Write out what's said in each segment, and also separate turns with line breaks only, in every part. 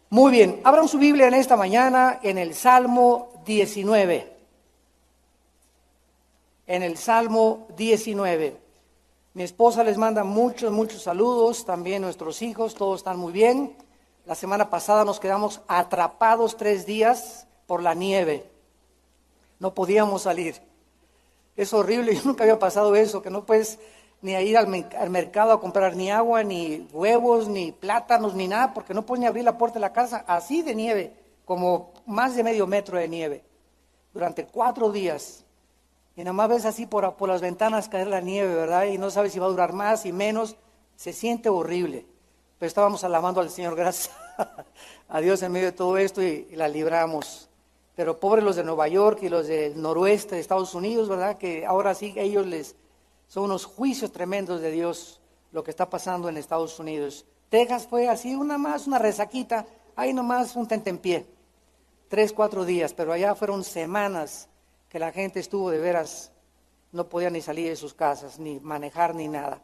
Muy bien, abran su Biblia en esta mañana en el Salmo 19. En el Salmo 19. Mi esposa les manda muchos saludos, también nuestros hijos, todos están muy bien. La semana pasada nos quedamos atrapados 3 días por la nieve. No podíamos salir. Es horrible, yo nunca había pasado eso, que no puedes ni ir al mercado a comprar ni agua, ni huevos, ni plátanos, ni nada, porque no puedes ni abrir la puerta de la casa, así de nieve, como más de medio metro de nieve, durante 4 días. Y nada más ves así por las ventanas caer la nieve, ¿verdad? Y no sabes si va a durar más y menos, se siente horrible. Pero estábamos alabando al Señor, gracias a Dios en medio de todo esto y la libramos. Pero pobres los de Nueva York y los del noroeste de Estados Unidos, ¿verdad? Que ahora sí son unos juicios tremendos de Dios lo que está pasando en Estados Unidos. Texas fue así, una resaquita, ahí nomás un tentempié, 3, 4 días, pero allá fueron semanas que la gente estuvo de veras, no podía ni salir de sus casas, ni manejar, ni nada.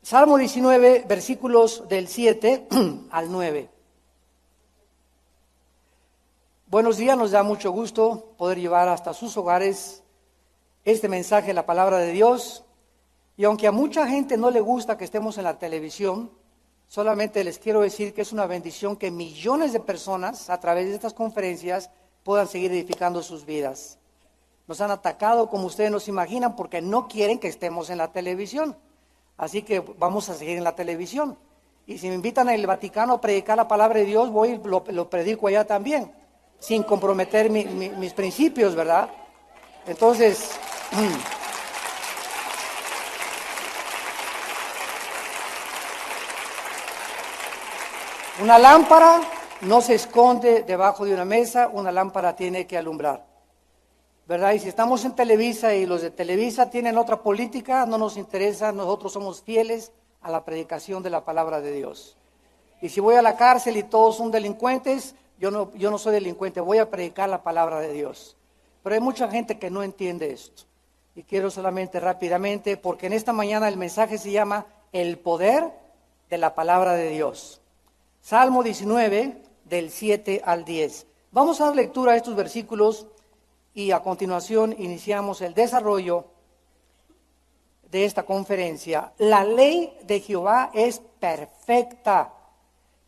Salmo 19, versículos del 7 al 9. Buenos días, nos da mucho gusto poder llevar hasta sus hogares este mensaje de la palabra de Dios. Y aunque a mucha gente no le gusta que estemos en la televisión, solamente les quiero decir que es una bendición que millones de personas a través de estas conferencias puedan seguir edificando sus vidas. Nos han atacado como ustedes nos imaginan porque no quieren que estemos en la televisión. Así que vamos a seguir en la televisión. Y si me invitan al Vaticano a predicar la palabra de Dios, voy y lo predico allá también, sin comprometer mis principios, ¿verdad? Entonces, una lámpara no se esconde debajo de una mesa, una lámpara tiene que alumbrar, ¿verdad? Y si estamos en Televisa y los de Televisa tienen otra política, no nos interesa, nosotros somos fieles a la predicación de la palabra de Dios. Y si voy a la cárcel y todos son delincuentes, yo no soy delincuente, voy a predicar la palabra de Dios. Pero hay mucha gente que no entiende esto. Y quiero solamente rápidamente, porque en esta mañana el mensaje se llama El poder de la palabra de Dios. Salmo 19, del 7 al 10. Vamos a dar lectura a estos versículos y a continuación iniciamos el desarrollo de esta conferencia. La ley de Jehová es perfecta,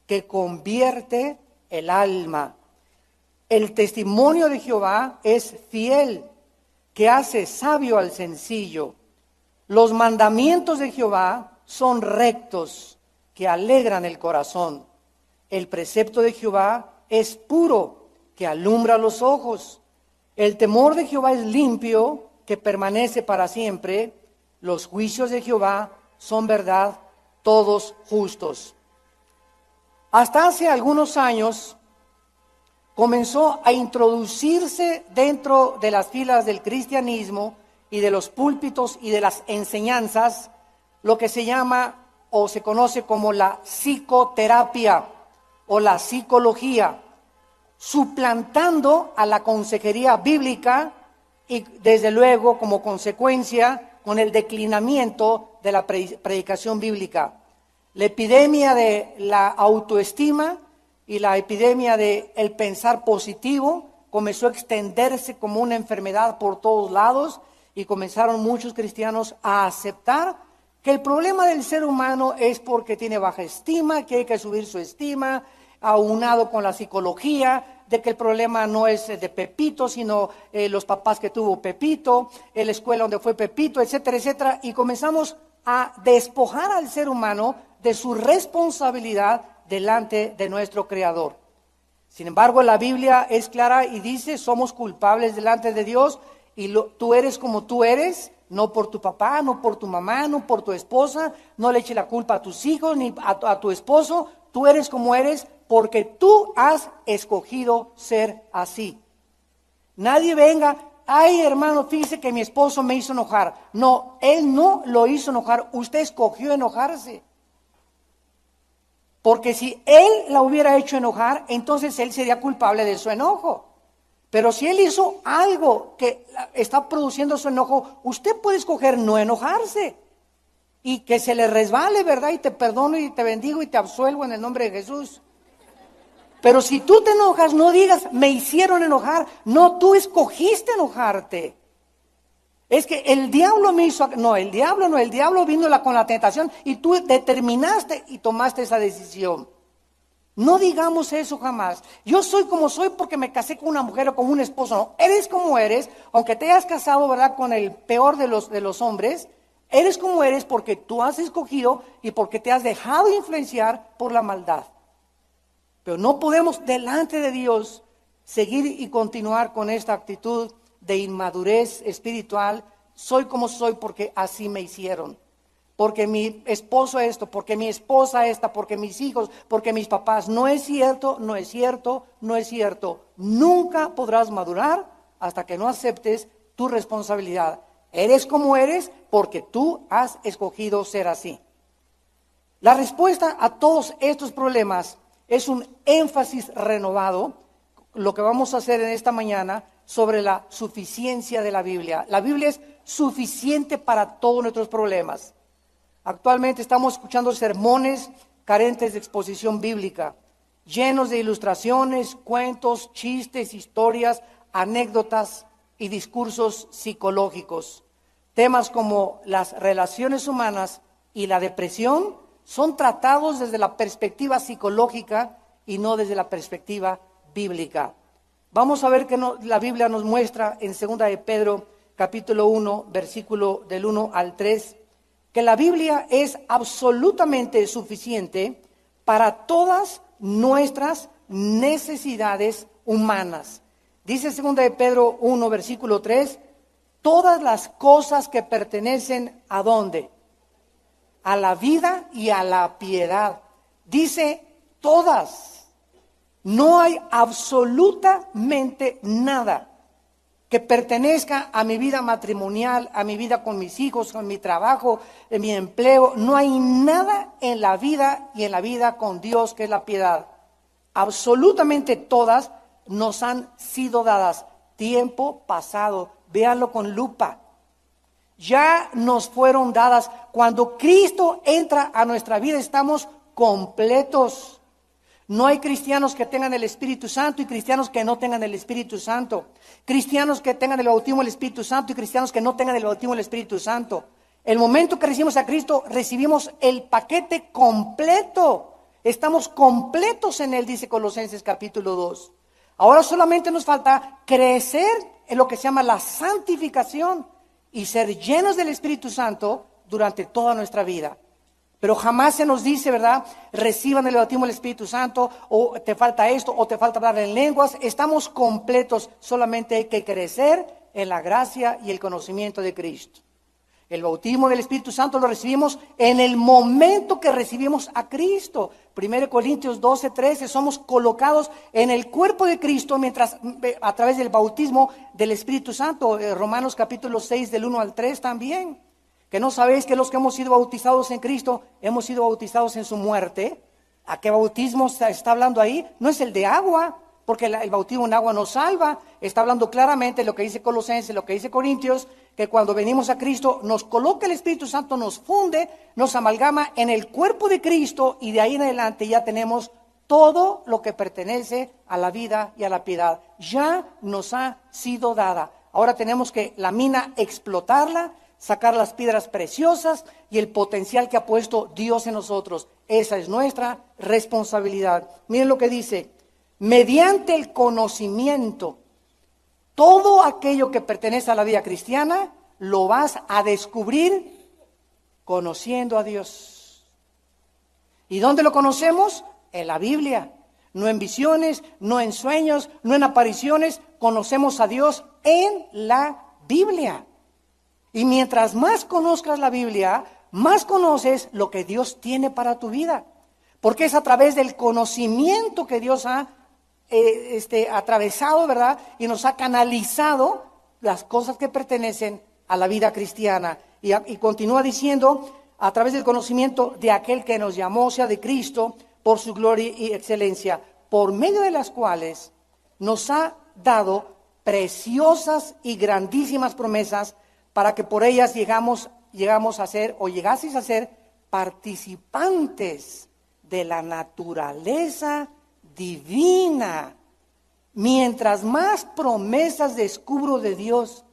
que convierte el alma. El testimonio de Jehová es fiel, que hace sabio al sencillo. Los mandamientos de Jehová son rectos, que alegran el corazón. El precepto de Jehová es puro, que alumbra los ojos. El temor de Jehová es limpio, que permanece para siempre. Los juicios de Jehová son verdad, todos justos. Hasta hace algunos años comenzó a introducirse dentro de las filas del cristianismo y de los púlpitos y de las enseñanzas lo que se llama o se conoce como la psicoterapia o la psicología, suplantando a la consejería bíblica y desde luego como consecuencia con el declinamiento de la predicación bíblica. La epidemia de la autoestima y la epidemia de el pensar positivo comenzó a extenderse como una enfermedad por todos lados y comenzaron muchos cristianos a aceptar que el problema del ser humano es porque tiene baja estima, que hay que subir su estima, aunado con la psicología, de que el problema no es de Pepito, sino los papás que tuvo Pepito, la escuela donde fue Pepito, etcétera, etcétera, y comenzamos a despojar al ser humano de su responsabilidad delante de nuestro Creador. Sin embargo, la Biblia es clara y dice, somos culpables delante de Dios y tú eres como tú eres, no por tu papá, no por tu mamá, no por tu esposa, no le eches la culpa a tus hijos ni a tu esposo, tú eres como eres porque tú has escogido ser así. Nadie venga, ay hermano, fíjese que mi esposo me hizo enojar. No, él no lo hizo enojar, usted escogió enojarse. Porque si él la hubiera hecho enojar, entonces él sería culpable de su enojo. Pero si él hizo algo que está produciendo su enojo, usted puede escoger no enojarse. y que se le resbale, ¿verdad? Y te perdono y te bendigo y te absuelvo en el nombre de Jesús. Pero si tú te enojas, no digas, me hicieron enojar. No, tú escogiste enojarte. Es que el diablo me hizo, no, el diablo vino con la tentación y tú determinaste y tomaste esa decisión. No digamos eso jamás. Yo soy como soy porque me casé con una mujer o con un esposo. No, eres como eres, aunque te hayas casado, ¿verdad?, con el peor de los hombres. Eres como eres porque tú has escogido y porque te has dejado influenciar por la maldad. Pero no podemos delante de Dios seguir y continuar con esta actitud de inmadurez espiritual. Soy como soy porque así me hicieron. Porque mi esposo esto, porque mi esposa esta, porque mis hijos, porque mis papás. No es cierto, no es cierto, no es cierto. Nunca podrás madurar hasta que no aceptes tu responsabilidad. Eres como eres porque tú has escogido ser así. La respuesta a todos estos problemas es un énfasis renovado, lo que vamos a hacer en esta mañana, sobre la suficiencia de la Biblia. La Biblia es suficiente para todos nuestros problemas. Actualmente estamos escuchando sermones carentes de exposición bíblica, llenos de ilustraciones, cuentos, chistes, historias, anécdotas y discursos psicológicos. Temas como las relaciones humanas y la depresión son tratados desde la perspectiva psicológica y no desde la perspectiva bíblica. Vamos a ver que la Biblia nos muestra en 2 de Pedro, capítulo 1, versículo del 1 al 3, que la Biblia es absolutamente suficiente para todas nuestras necesidades humanas. Dice 2 de Pedro 1, versículo 3, todas las cosas que pertenecen ¿a dónde? A la vida y a la piedad. Dice todas. No hay absolutamente nada que pertenezca a mi vida matrimonial, a mi vida con mis hijos, con mi trabajo, en mi empleo. No hay nada en la vida y en la vida con Dios que es la piedad. Absolutamente todas nos han sido dadas. Tiempo pasado, véanlo con lupa. Ya nos fueron dadas. Cuando Cristo entra a nuestra vida estamos completos. No hay cristianos que tengan el Espíritu Santo y cristianos que no tengan el Espíritu Santo. Cristianos que tengan el bautismo del Espíritu Santo y cristianos que no tengan el bautismo del Espíritu Santo. El momento que recibimos a Cristo, recibimos el paquete completo. Estamos completos en Él, dice Colosenses capítulo 2. Ahora solamente nos falta crecer en lo que se llama la santificación y ser llenos del Espíritu Santo durante toda nuestra vida. Pero jamás se nos dice, ¿verdad? Reciban el bautismo del Espíritu Santo, o te falta esto, o te falta hablar en lenguas. Estamos completos, solamente hay que crecer en la gracia y el conocimiento de Cristo. El bautismo del Espíritu Santo lo recibimos en el momento que recibimos a Cristo. 1 Corintios 12, 13, somos colocados en el cuerpo de Cristo mientras a través del bautismo del Espíritu Santo. Romanos capítulo 6 del 1 al 3 también. Que no sabéis que los que hemos sido bautizados en Cristo, hemos sido bautizados en su muerte. ¿A qué bautismo está hablando ahí? No es el de agua, porque el bautismo en agua nos salva. Está hablando claramente lo que dice Colosenses, lo que dice Corintios, que cuando venimos a Cristo nos coloca el Espíritu Santo, nos funde, nos amalgama en el cuerpo de Cristo y de ahí en adelante ya tenemos todo lo que pertenece a la vida y a la piedad. Ya nos ha sido dada. Ahora tenemos que la mina explotarla, sacar las piedras preciosas y el potencial que ha puesto Dios en nosotros. Esa es nuestra responsabilidad. Miren lo que dice, mediante el conocimiento, todo aquello que pertenece a la vida cristiana, lo vas a descubrir conociendo a Dios. ¿Y dónde lo conocemos? En la Biblia. No en visiones, no en sueños, no en apariciones. Conocemos a Dios en la Biblia. Y mientras más conozcas la Biblia, más conoces lo que Dios tiene para tu vida. Porque es a través del conocimiento que Dios ha atravesado, ¿verdad? Y nos ha canalizado las cosas que pertenecen a la vida cristiana. Y continúa diciendo, a través del conocimiento de aquel que nos llamó, o sea, de Cristo, por su gloria y excelencia, por medio de las cuales nos ha dado preciosas y grandísimas promesas, para que por ellas llegamos llegamos a ser o llegaseis a ser participantes de la naturaleza divina. Mientras más promesas descubro de Dios,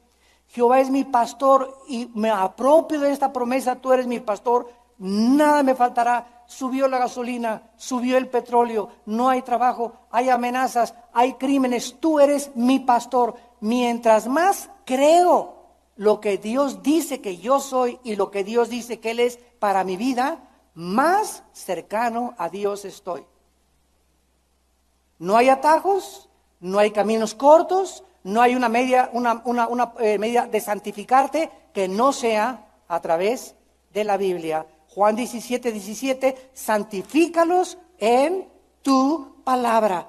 Jehová es mi pastor y me apropio de esta promesa, tú eres mi pastor, nada me faltará. Subió la gasolina, subió el petróleo, no hay trabajo, hay amenazas, hay crímenes, tú eres mi pastor. Mientras más creo lo que Dios dice que yo soy y lo que Dios dice que Él es para mi vida, más cercano a Dios estoy. No hay atajos, no hay caminos cortos, no hay una medida de santificarte que no sea a través de la Biblia. Juan 17:17, santifícalos en tu palabra.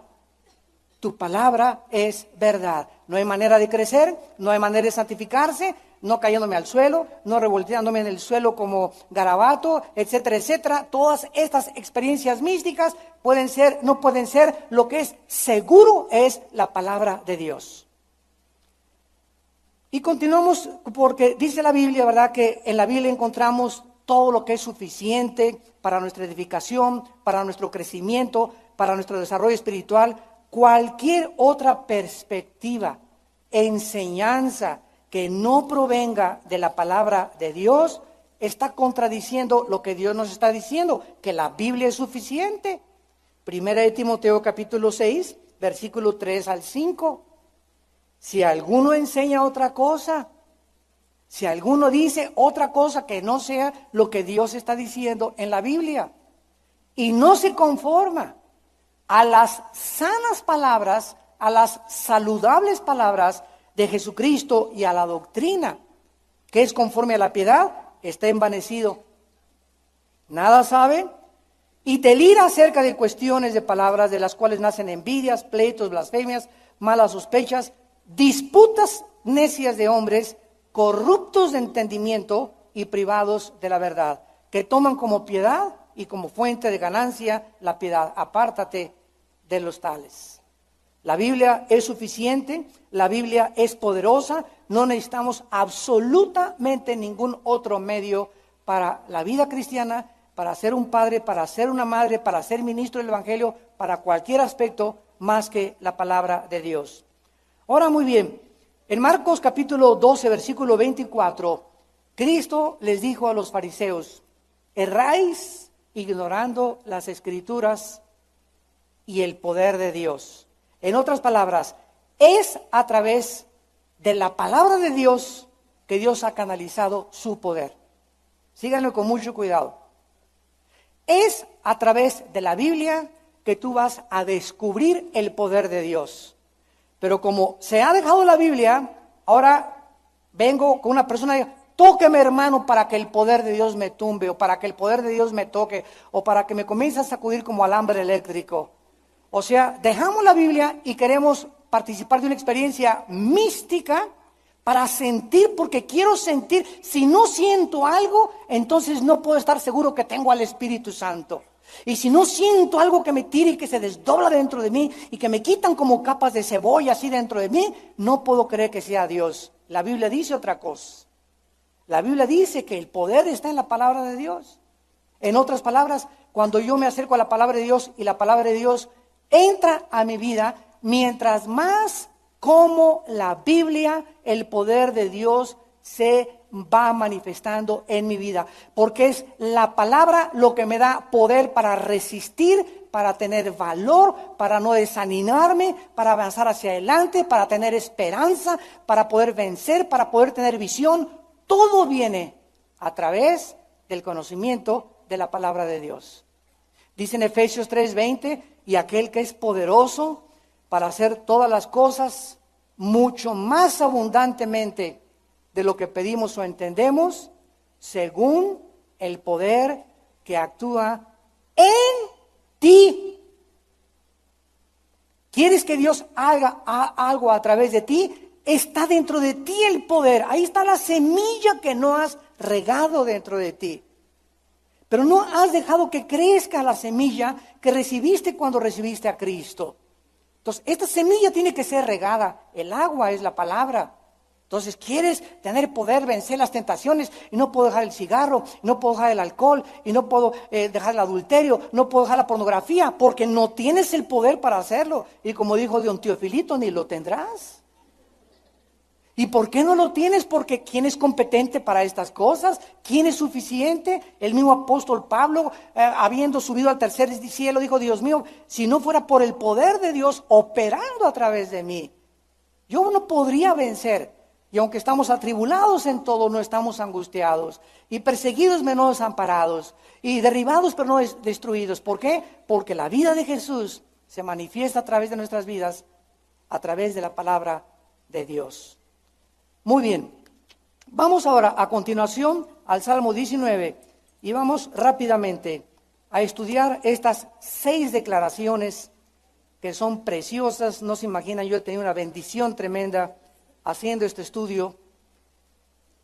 Tu palabra es verdad. No hay manera de crecer, no hay manera de santificarse, no cayéndome al suelo, no revolteándome en el suelo como garabato, etcétera, etcétera. Todas estas experiencias místicas no pueden ser. Lo que es seguro es la palabra de Dios. Y continuamos porque dice la Biblia, ¿verdad?, que en la Biblia encontramos todo lo que es suficiente para nuestra edificación, para nuestro crecimiento, para nuestro desarrollo espiritual. Cualquier otra perspectiva, enseñanza que no provenga de la palabra de Dios, está contradiciendo lo que Dios nos está diciendo, que la Biblia es suficiente. Primera de Timoteo capítulo 6, versículo 3 al 5. Si alguno enseña otra cosa, si alguno dice otra cosa que no sea lo que Dios está diciendo en la Biblia, y no se conforma a las sanas palabras, a las saludables palabras de Jesucristo y a la doctrina que es conforme a la piedad, está envanecido. Nada sabe y delira acerca de cuestiones de palabras de las cuales nacen envidias, pleitos, blasfemias, malas sospechas, disputas necias de hombres, corruptos de entendimiento y privados de la verdad, que toman como piedad y como fuente de ganancia la piedad. Apártate de los tales. La Biblia es suficiente, la Biblia es poderosa, no necesitamos absolutamente ningún otro medio para la vida cristiana, para ser un padre, para ser una madre, para ser ministro del Evangelio, para cualquier aspecto más que la palabra de Dios. Ahora muy bien, en Marcos capítulo 12, versículo 24, Cristo les dijo a los fariseos: erráis ignorando las Escrituras y el poder de Dios. En otras palabras, es a través de la palabra de Dios que Dios ha canalizado su poder. Síganlo con mucho cuidado. Es a través de la Biblia que tú vas a descubrir el poder de Dios. Pero como se ha dejado la Biblia, ahora vengo con una persona y digo: tóqueme, hermano, para que el poder de Dios me tumbe, o para que el poder de Dios me toque, o para que me comience a sacudir como alambre eléctrico. O sea, dejamos la Biblia y queremos participar de una experiencia mística para sentir, porque quiero sentir. Si no siento algo, entonces no puedo estar seguro que tengo al Espíritu Santo. Y si no siento algo que me tire y que se desdobla dentro de mí y que me quitan como capas de cebolla así dentro de mí, no puedo creer que sea Dios. La Biblia dice otra cosa. La Biblia dice que el poder está en la palabra de Dios. En otras palabras, cuando yo me acerco a la palabra de Dios y la palabra de Dios entra a mi vida, mientras más como la Biblia, el poder de Dios se va manifestando en mi vida, porque es la palabra lo que me da poder para resistir, para tener valor, para no desanimarme, para avanzar hacia adelante, para tener esperanza, para poder vencer, para poder tener visión. Todo viene a través del conocimiento de la palabra de Dios. Dice en Efesios 3:20, y aquel que es poderoso para hacer todas las cosas mucho más abundantemente de lo que pedimos o entendemos, según el poder que actúa en ti. ¿Quieres que Dios haga algo a través de ti? Está dentro de ti el poder. Ahí está la semilla que no has regado dentro de ti. Pero no has dejado que crezca la semilla que recibiste cuando recibiste a Cristo. Entonces, esta semilla tiene que ser regada. El agua es la palabra. Entonces, quieres tener poder, vencer las tentaciones, y no puedo dejar el cigarro, no puedo dejar el alcohol, y no puedo dejar el adulterio, no puedo dejar la pornografía, porque no tienes el poder para hacerlo. Y como dijo don Teofilito, ni lo tendrás. ¿Y por qué no lo tienes? Porque ¿quién es competente para estas cosas? ¿Quién es suficiente? El mismo apóstol Pablo, habiendo subido al tercer cielo, dijo: Dios mío, si no fuera por el poder de Dios operando a través de mí, yo no podría vencer. Y aunque estamos atribulados en todo, no estamos angustiados. Y perseguidos, pero no desamparados. Y derribados, pero no destruidos. ¿Por qué? Porque la vida de Jesús se manifiesta a través de nuestras vidas, a través de la palabra de Dios. Muy bien. Vamos ahora a continuación al Salmo 19. Y vamos rápidamente a estudiar estas 6 declaraciones que son preciosas. No se imaginan, yo he tenido una bendición tremenda haciendo este estudio,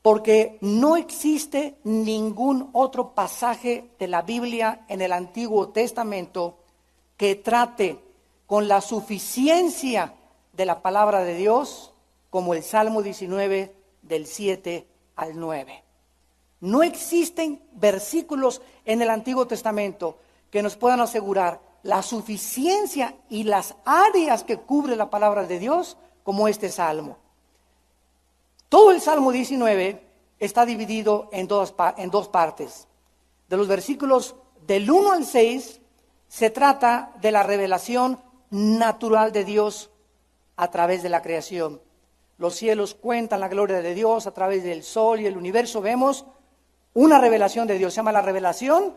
porque no existe ningún otro pasaje de la Biblia en el Antiguo Testamento que trate con la suficiencia de la palabra de Dios como el Salmo 19 del 7 al 9. No existen versículos en el Antiguo Testamento que nos puedan asegurar la suficiencia y las áreas que cubre la palabra de Dios como este salmo. Todo el Salmo 19 está dividido en dos partes. De los versículos del 1 al 6 se trata de la revelación natural de Dios a través de la creación. Los cielos cuentan la gloria de Dios a través del sol y el universo. Vemos una revelación de Dios, se llama la revelación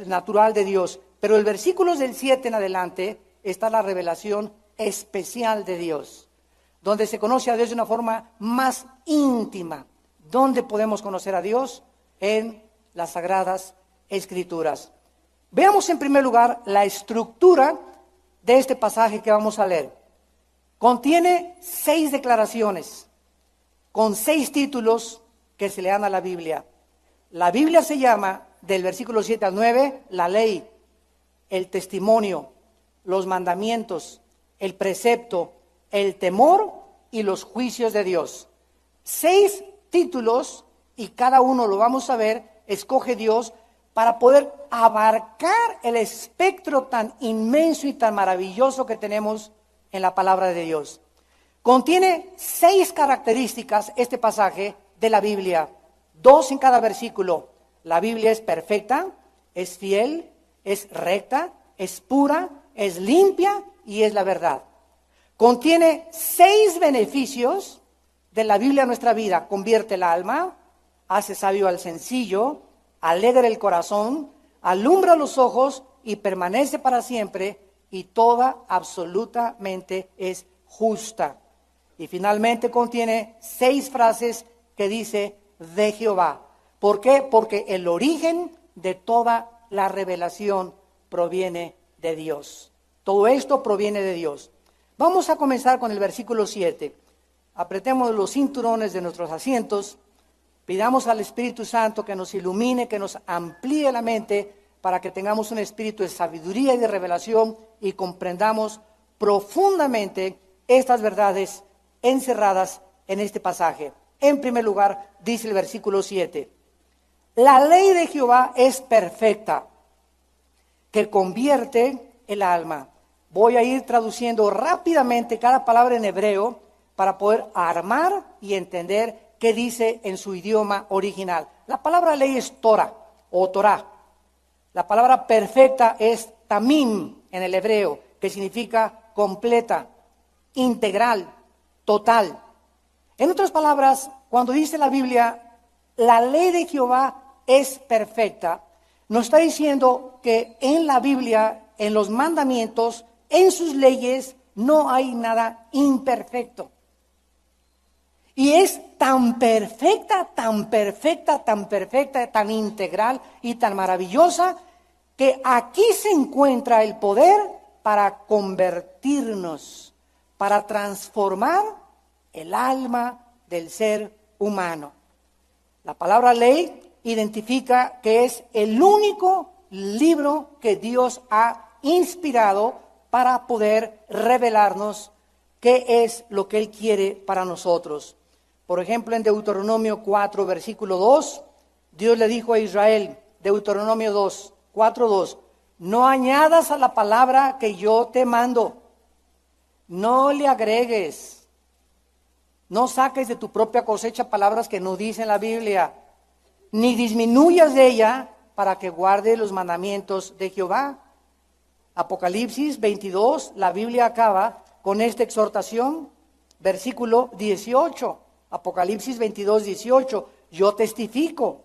natural de Dios. Pero el versículo del 7 en adelante está la revelación especial de Dios, donde se conoce a Dios de una forma más íntima. ¿Dónde podemos conocer a Dios? En las Sagradas Escrituras. Veamos en primer lugar la estructura de este pasaje que vamos a leer. Contiene 6 declaraciones, con 6 títulos que se le dan a la Biblia. La Biblia se llama, del versículo 7 al 9, la ley, el testimonio, los mandamientos, el precepto, el temor y los juicios de Dios. 6 títulos, y cada uno, lo vamos a ver, escoge Dios para poder abarcar el espectro tan inmenso y tan maravilloso que tenemos en la palabra de Dios. Contiene 6 características este pasaje de la Biblia, 2 en cada versículo. La Biblia es perfecta, es fiel, es recta, es pura, es limpia y es la verdad. Contiene 6 beneficios de la Biblia en nuestra vida. Convierte el alma, hace sabio al sencillo, alegra el corazón, alumbra los ojos y permanece para siempre, y toda absolutamente es justa. Y finalmente contiene 6 frases que dice de Jehová. ¿Por qué? Porque el origen de toda la revelación proviene de Dios. Todo esto proviene de Dios. Vamos a comenzar con el versículo 7. Apretemos los cinturones de nuestros asientos. Pidamos al Espíritu Santo que nos ilumine, que nos amplíe la mente para que tengamos un espíritu de sabiduría y de revelación y comprendamos profundamente estas verdades encerradas en este pasaje. En primer lugar, dice el versículo 7, la ley de Jehová es perfecta, que convierte el alma. Voy a ir traduciendo rápidamente cada palabra en hebreo para poder armar y entender qué dice en su idioma original. La palabra ley es Torah o Torah. La palabra perfecta es tamim en el hebreo, que significa completa, integral, total. En otras palabras, cuando dice la Biblia, la ley de Jehová es perfecta, nos está diciendo que en la Biblia, en los mandamientos, en sus leyes, no hay nada imperfecto. Y es tan perfecta, tan perfecta, tan perfecta, tan integral y tan maravillosa, que aquí se encuentra el poder para convertirnos, para transformar el alma del ser humano. La palabra ley identifica que es el único libro que Dios ha inspirado para poder revelarnos qué es lo que Él quiere para nosotros. Por ejemplo, en Deuteronomio 4, versículo 2, Dios le dijo a Israel, Deuteronomio 2, 4, 2, no añadas a la palabra que yo te mando, no le agregues, no saques de tu propia cosecha palabras que no dicen la Biblia, ni disminuyas de ella para que guarde los mandamientos de Jehová. Apocalipsis 22, la Biblia acaba con esta exhortación, versículo 18, Apocalipsis 22, 18, yo testifico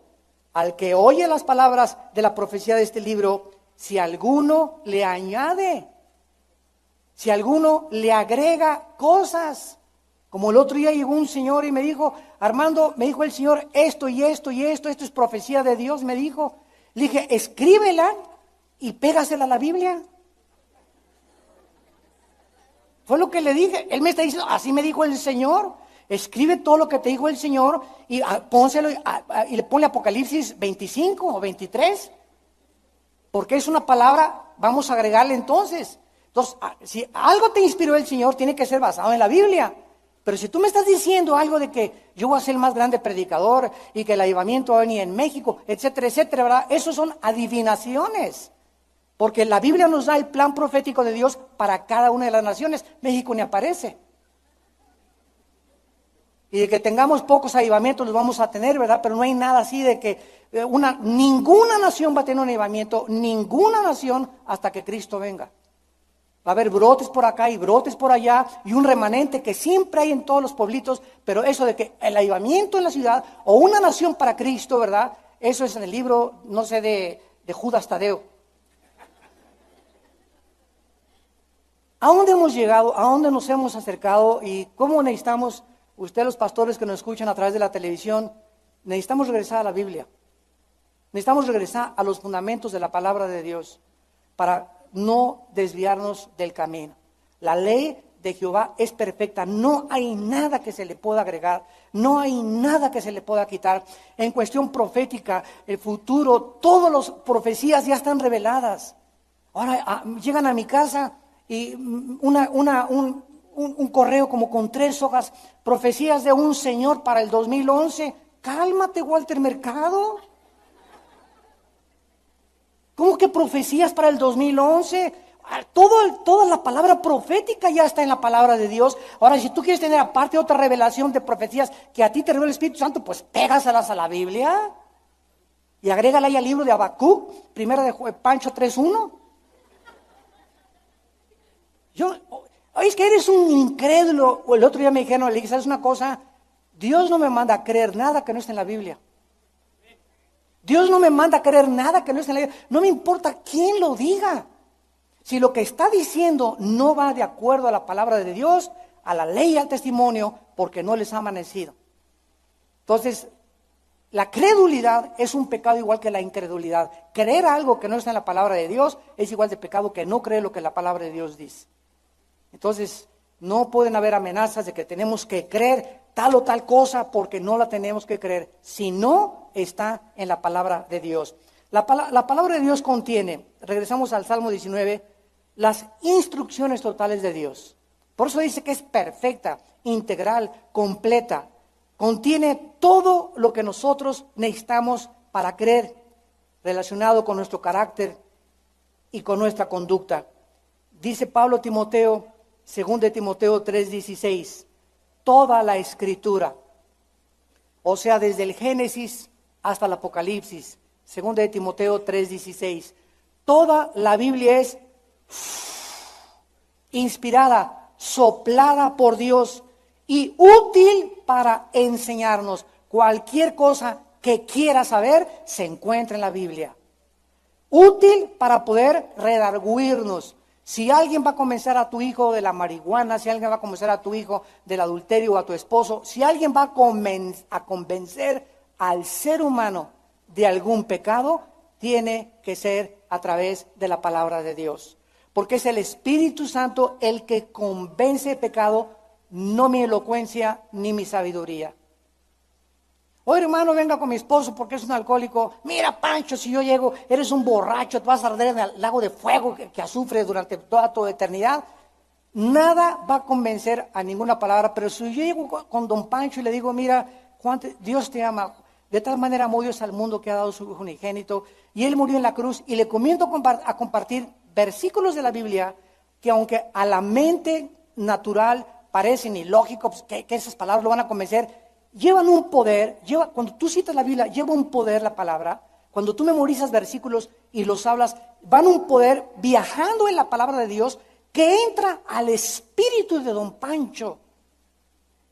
al que oye las palabras de la profecía de este libro, si alguno le añade, si alguno le agrega cosas, como el otro día llegó un señor y me dijo, Armando, me dijo el Señor, esto y esto y esto es profecía de Dios, me dijo. Le dije, escríbela y pégasela a la Biblia. Fue lo que le dije. Él me está diciendo, así me dijo el Señor, escribe todo lo que te dijo el Señor y pónselo y le ponle Apocalipsis 25 o 23. Porque es una palabra, vamos a agregarle entonces. Entonces, si algo te inspiró el Señor, tiene que ser basado en la Biblia. Pero si tú me estás diciendo algo de que yo voy a ser el más grande predicador y que el avivamiento va a venir en México, etcétera, etcétera, ¿verdad? Esos son adivinaciones. Porque la Biblia nos da el plan profético de Dios para cada una de las naciones. México ni aparece. Y de que tengamos pocos avivamientos los vamos a tener, ¿verdad? Pero no hay nada así de que ninguna nación va a tener un avivamiento, ninguna nación hasta que Cristo venga. Va a haber brotes por acá y brotes por allá y un remanente que siempre hay en todos los pueblitos, pero eso de que el avivamiento en la ciudad o una nación para Cristo, ¿verdad? Eso es en el libro, no sé, de Judas Tadeo. ¿A dónde hemos llegado? ¿A dónde nos hemos acercado? ¿Y cómo necesitamos, ustedes los pastores que nos escuchan a través de la televisión, necesitamos regresar a la Biblia? Necesitamos regresar a los fundamentos de la palabra de Dios para no desviarnos del camino. La ley de Jehová es perfecta, no hay nada que se le pueda agregar, no hay nada que se le pueda quitar. En cuestión profética, el futuro, todas las profecías ya están reveladas. Ahora llegan a mi casa y un correo como con 3 hojas, profecías de un señor para el 2011. Cálmate, Walter Mercado. ¿Cómo que profecías para el 2011? Toda la palabra profética ya está en la palabra de Dios. Ahora, si tú quieres tener aparte otra revelación de profecías que a ti te revela el Espíritu Santo, pues pégaselas a la Biblia. Y agrégala ahí al libro de Habacuc, primera de Pancho 3:1. Es que eres un incrédulo. O el otro día me dijeron, le dije, ¿sabes una cosa? Dios no me manda a creer nada que no esté en la Biblia. Dios no me manda a creer nada que no esté en la Biblia. No me importa quién lo diga. Si lo que está diciendo no va de acuerdo a la palabra de Dios, a la ley y al testimonio, porque no les ha amanecido. Entonces, la credulidad es un pecado igual que la incredulidad. Creer algo que no está en la palabra de Dios es igual de pecado que no creer lo que la palabra de Dios dice. Entonces, no pueden haber amenazas de que tenemos que creer tal o tal cosa porque no la tenemos que creer, si no está en la palabra de Dios. La palabra de Dios contiene, regresamos al Salmo 19, las instrucciones totales de Dios. Por eso dice que es perfecta, integral, completa. Contiene todo lo que nosotros necesitamos para creer, relacionado con nuestro carácter y con nuestra conducta. Dice Pablo a Timoteo, 2 Timoteo 3:16, toda la escritura, o sea, desde el Génesis hasta el Apocalipsis, 2 Timoteo 3:16, toda la Biblia es inspirada, soplada por Dios y útil para enseñarnos. Cualquier cosa que quiera saber se encuentra en la Biblia. Útil para poder redarguirnos. Si alguien va a convencer a tu hijo de la marihuana, si alguien va a convencer a tu hijo del adulterio o a tu esposo, si alguien va a convencer al ser humano de algún pecado, tiene que ser a través de la palabra de Dios. Porque es el Espíritu Santo el que convence de pecado, no mi elocuencia ni mi sabiduría. Oye, hermano, venga con mi esposo porque es un alcohólico. Mira, Pancho, si yo llego, eres un borracho, te vas a arder en el lago de fuego que azufre durante toda tu eternidad. Nada va a convencer a ninguna palabra, pero si yo llego con don Pancho y le digo, mira, Juan, Dios te ama, de tal manera amó Dios al mundo que ha dado su Hijo unigénito, y Él murió en la cruz, y le comienzo a compartir versículos de la Biblia que aunque a la mente natural parecen ilógicos, que esas palabras lo van a convencer, llevan un poder, cuando tú citas la Biblia, lleva un poder la palabra. Cuando tú memorizas versículos y los hablas, van un poder viajando en la palabra de Dios que entra al espíritu de don Pancho.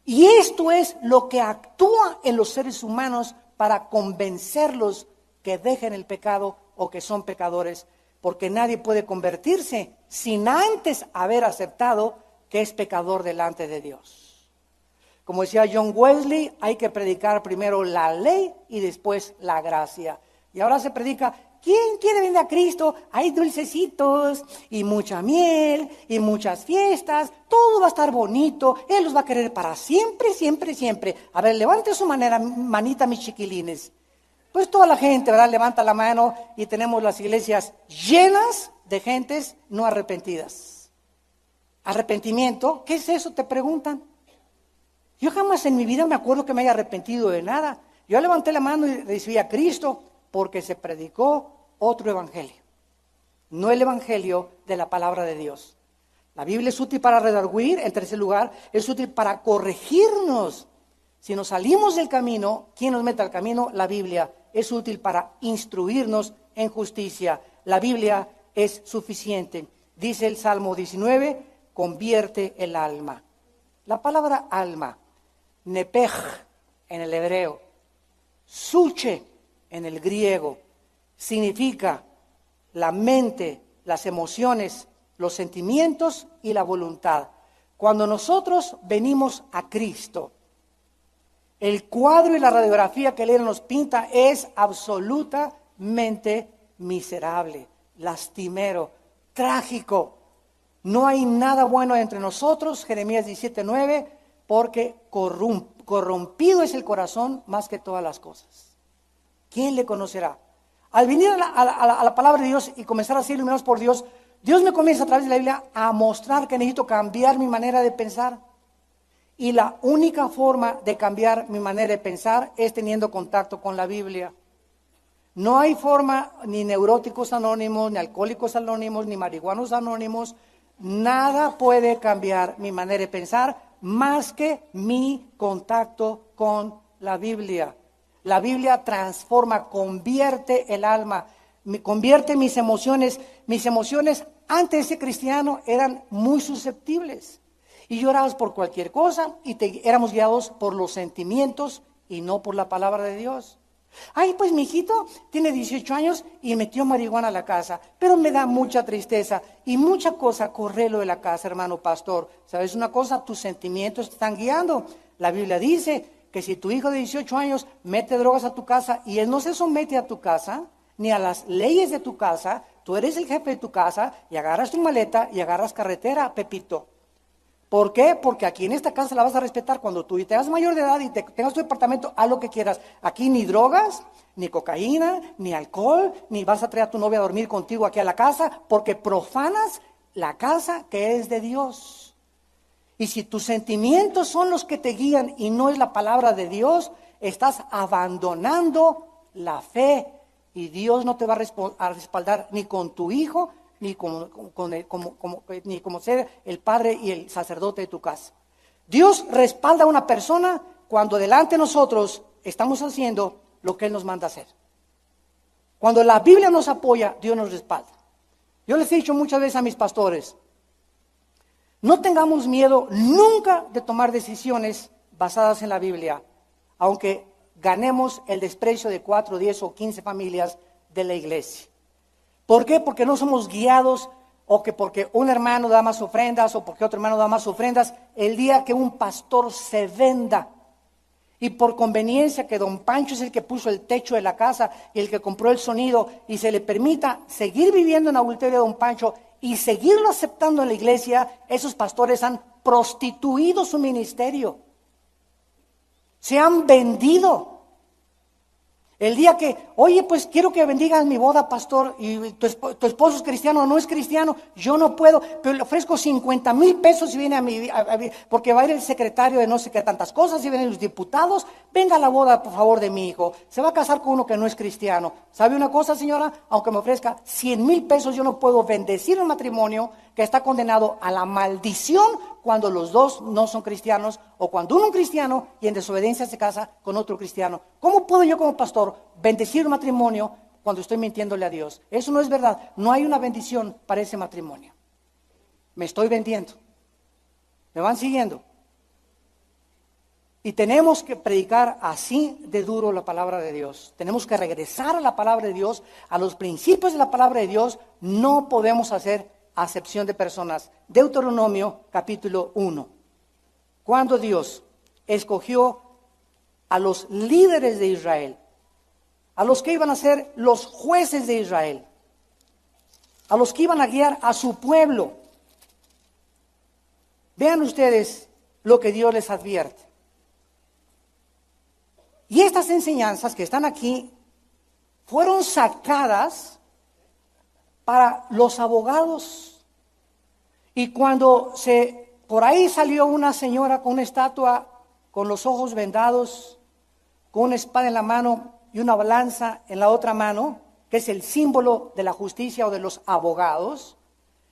Y esto es lo que actúa en los seres humanos para convencerlos que dejen el pecado o que son pecadores, porque nadie puede convertirse sin antes haber aceptado que es pecador delante de Dios. Como decía John Wesley, hay que predicar primero la ley y después la gracia. Y ahora se predica, ¿quién quiere venir a Cristo? Hay dulcecitos y mucha miel y muchas fiestas, todo va a estar bonito, Él los va a querer para siempre, siempre, siempre. A ver, levante su manita, mis chiquilines. Pues toda la gente, ¿verdad? Levanta la mano y tenemos las iglesias llenas de gentes no arrepentidas. ¿Arrepentimiento? ¿Qué es eso? Te preguntan. Yo jamás en mi vida me acuerdo que me haya arrepentido de nada. Yo levanté la mano y recibí a Cristo porque se predicó otro evangelio, no el evangelio de la palabra de Dios. La Biblia es útil para redarguir, en tercer lugar, es útil para corregirnos. Si nos salimos del camino, ¿quién nos mete al camino? La Biblia. Es útil para instruirnos en justicia. La Biblia es suficiente. Dice el Salmo 19, convierte el alma. La palabra alma, nepej en el hebreo, suche en el griego, significa la mente, las emociones, los sentimientos y la voluntad. Cuando nosotros venimos a Cristo, el cuadro y la radiografía que Él nos pinta es absolutamente miserable, lastimero, trágico. No hay nada bueno entre nosotros, Jeremías 17:9, porque corrompido es el corazón más que todas las cosas. ¿Quién le conocerá? Al venir a la palabra de Dios y comenzar a ser iluminados por Dios, Dios me comienza a través de la Biblia a mostrar que necesito cambiar mi manera de pensar. Y la única forma de cambiar mi manera de pensar es teniendo contacto con la Biblia. No hay forma, ni neuróticos anónimos, ni alcohólicos anónimos, ni marihuanos anónimos. Nada puede cambiar mi manera de pensar más que mi contacto con la Biblia. La Biblia transforma, convierte el alma, convierte mis emociones. Mis emociones antes de ser cristiano eran muy susceptibles. Y llorabas por cualquier cosa y éramos guiados por los sentimientos y no por la palabra de Dios. Ay, pues mi hijito tiene 18 años y metió marihuana a la casa, pero me da mucha tristeza y mucha cosa, correlo de la casa, hermano pastor. ¿Sabes una cosa? Tus sentimientos te están guiando. La Biblia dice que si tu hijo de 18 años mete drogas a tu casa y él no se somete a tu casa, ni a las leyes de tu casa, tú eres el jefe de tu casa y agarras tu maleta y agarras carretera, Pepito. ¿Por qué? Porque aquí en esta casa la vas a respetar. Cuando tú te hagas mayor de edad y tengas tu departamento, haz lo que quieras. Aquí ni drogas, ni cocaína, ni alcohol, ni vas a traer a tu novia a dormir contigo aquí a la casa, porque profanas la casa que es de Dios. Y si tus sentimientos son los que te guían y no es la palabra de Dios, estás abandonando la fe y Dios no te va a respaldar ni con tu hijo, ni como ser el padre y el sacerdote de tu casa. Dios respalda a una persona cuando delante de nosotros estamos haciendo lo que Él nos manda hacer. Cuando la Biblia nos apoya, Dios nos respalda. Yo les he dicho muchas veces a mis pastores, no tengamos miedo nunca de tomar decisiones basadas en la Biblia, aunque ganemos el desprecio de 4, 10 o 15 familias de la iglesia. ¿Por qué? Porque no somos guiados o que porque un hermano da más ofrendas o porque otro hermano da más ofrendas. El día que un pastor se venda y por conveniencia que don Pancho es el que puso el techo de la casa y el que compró el sonido y se le permita seguir viviendo en adulterio de don Pancho y seguirlo aceptando en la iglesia, esos pastores han prostituido su ministerio. Se han vendido. El día que oye, pues quiero que bendigas mi boda, pastor, y tu esposo es cristiano o no es cristiano, yo no puedo, pero le ofrezco 50,000 pesos y viene porque va a ir el secretario de no sé qué tantas cosas, y vienen los diputados, venga a la boda, por favor, de mi hijo. Se va a casar con uno que no es cristiano. ¿Sabe una cosa, señora? Aunque me ofrezca 100,000 pesos, yo no puedo bendecir un matrimonio que está condenado a la maldición cuando los dos no son cristianos, o cuando uno es cristiano y en desobediencia se casa con otro cristiano. ¿Cómo puedo yo como pastor bendecir un matrimonio cuando estoy mintiéndole a Dios? Eso no es verdad. No hay una bendición para ese matrimonio. Me estoy vendiendo. ¿Me van siguiendo? Y tenemos que predicar así de duro la palabra de Dios. Tenemos que regresar a la palabra de Dios, a los principios de la palabra de Dios. No podemos hacer acepción de personas. Deuteronomio capítulo 1. Cuando Dios escogió a los líderes de Israel, a los que iban a ser los jueces de Israel, a los que iban a guiar a su pueblo. Vean ustedes lo que Dios les advierte. Y estas enseñanzas que están aquí fueron sacadas para los abogados. Y cuando por ahí salió una señora con una estatua, con los ojos vendados, con una espada en la mano y una balanza en la otra mano, que es el símbolo de la justicia o de los abogados,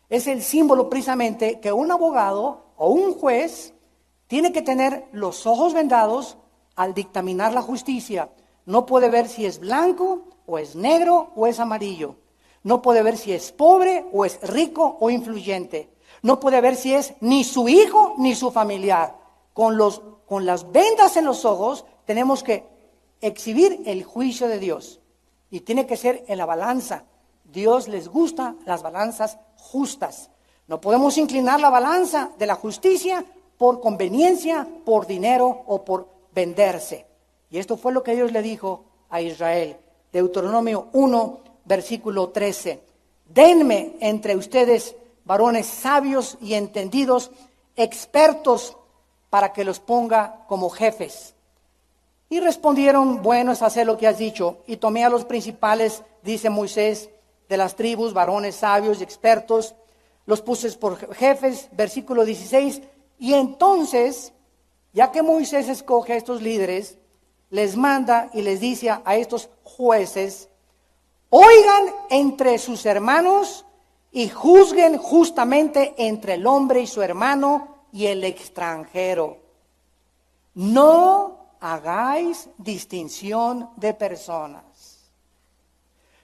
es el símbolo precisamente que un abogado o un juez tiene que tener los ojos vendados al dictaminar la justicia. No puede ver si es blanco o es negro o es amarillo. No puede ver si es pobre o es rico o influyente. No puede ver si es ni su hijo ni su familiar. Con las vendas en los ojos tenemos que exhibir el juicio de Dios. Y tiene que ser en la balanza. Dios les gusta las balanzas justas. No podemos inclinar la balanza de la justicia por conveniencia, por dinero o por venderse. Y esto fue lo que Dios le dijo a Israel. Deuteronomio 1, versículo 13. Denme entre ustedes varones sabios y entendidos, expertos, para que los ponga como jefes. Y respondieron, bueno es hacer lo que has dicho. Y tomé a los principales, dice Moisés, de las tribus, varones sabios y expertos, los puse por jefes, versículo 16. Y entonces, ya que Moisés escoge a estos líderes, les manda y les dice a estos jueces, oigan entre sus hermanos y juzguen justamente entre el hombre y su hermano y el extranjero. No hagáis distinción de personas.